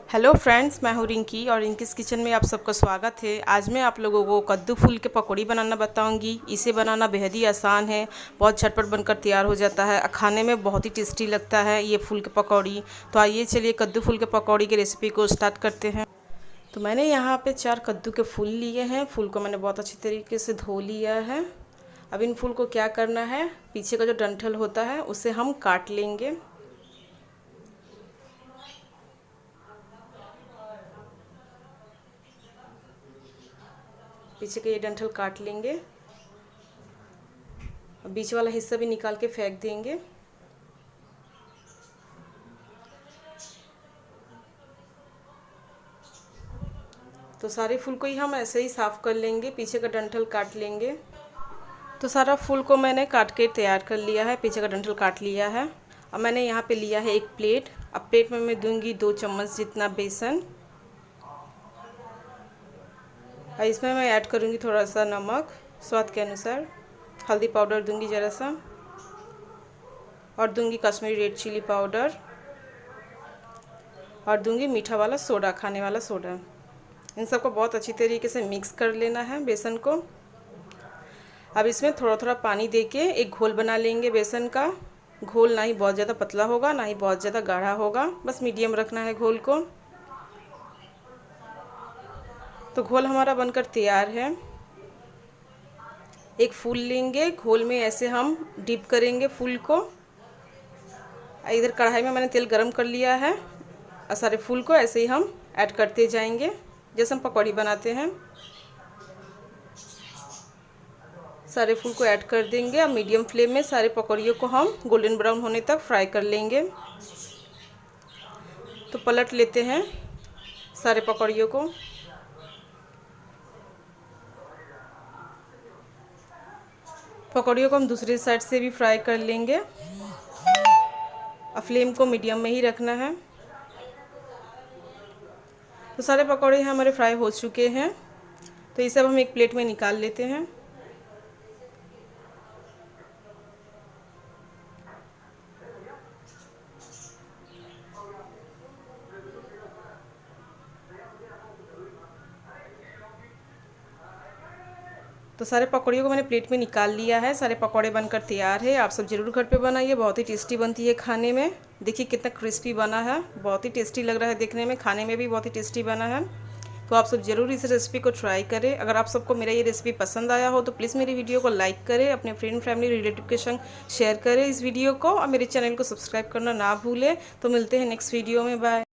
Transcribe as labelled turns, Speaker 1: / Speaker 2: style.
Speaker 1: Hello friends, मैं हूँ रिंकी और रिंकीज़ किचन में आप सबका स्वागत है। आज मैं आप लोगों को कद्दू फूल के पकौड़ी बनाना बताऊंगी। इसे बनाना बेहद ही आसान है, बहुत झटपट बनकर तैयार हो जाता है, खाने में बहुत ही टेस्टी लगता है ये फूल के पकौड़ी। तो आइए चलिए कद्दू फूल के पकौड़ी की रेसिपी को स्टार्ट करते हैं। तो मैंने यहाँ पे 4 कद्दू के फूल लिए हैं। फूल को मैंने बहुत अच्छी तरीके से धो लिया है। अब इन फूल को क्या करना है, पीछे का जो डंठल होता है उसे हम काट लेंगे। पीछे का ये डंठल काट लेंगे। बीच वाला हिस्सा भी निकाल के फेंक देंगे। तो सारे फूल को ही हम ऐसे ही साफ़ कर लेंगे, पीछे का डंठल काट लेंगे। तो सारा फूल को मैंने काट के तैयार कर लिया है, पीछे का डंठल काट लिया है। अब मैंने यहाँ पे लिया है एक प्लेट। अब प्लेट में मैं दूंगी 2 चम्मच जितना बेसन और इसमें मैं ऐड करूँगी थोड़ा सा नमक स्वाद के अनुसार। हल्दी पाउडर दूंगी ज़रा सा और दूंगी कश्मीरी रेड चिली पाउडर और दूंगी मीठा वाला सोडा, खाने वाला सोडा। इन सबको बहुत अच्छी तरीके से मिक्स कर लेना है बेसन को। अब इसमें थोड़ा थोड़ा पानी देके एक घोल बना लेंगे बेसन का। घोल ना ही बहुत ज़्यादा पतला होगा ना ही बहुत ज़्यादा गाढ़ा होगा, बस मीडियम रखना है घोल को। तो घोल हमारा बनकर तैयार है। एक फूल लेंगे, घोल में ऐसे हम डिप करेंगे फूल को। इधर कढ़ाई में मैंने तेल गरम कर लिया है और सारे फूल को ऐसे ही हम ऐड करते जाएंगे जैसे हम पकौड़ी बनाते हैं। सारे फूल को ऐड कर देंगे। अब मीडियम फ्लेम में सारे पकौड़ियों को हम गोल्डन ब्राउन होने तक फ्राई कर लेंगे। तो पलट लेते हैं सारे पकौड़ियों को। पकौड़ियों को हम दूसरी साइड से भी फ्राई कर लेंगे। अब फ्लेम को मीडियम में ही रखना है। तो सारे पकौड़े हमारे फ्राई हो चुके हैं। तो ये सब हम एक प्लेट में निकाल लेते हैं। तो सारे पकौड़ियों को मैंने प्लेट में निकाल लिया है। सारे पकौड़े बनकर तैयार है। आप सब ज़रूर घर पे बनाइए, बहुत ही टेस्टी बनती है खाने में। देखिए कितना क्रिस्पी बना है, बहुत ही टेस्टी लग रहा है देखने में, खाने में भी बहुत ही टेस्टी बना है। तो आप सब ज़रूर इस रेसिपी को ट्राई करें। अगर आप सबको मेरा ये रेसिपी पसंद आया हो तो प्लीज़ मेरी वीडियो को लाइक करें, अपने फ्रेंड फैमिली रिलेटिव के संग शेयर करें इस वीडियो को और मेरे चैनल को सब्सक्राइब करना ना भूलें। तो मिलते हैं नेक्स्ट वीडियो में, बाय।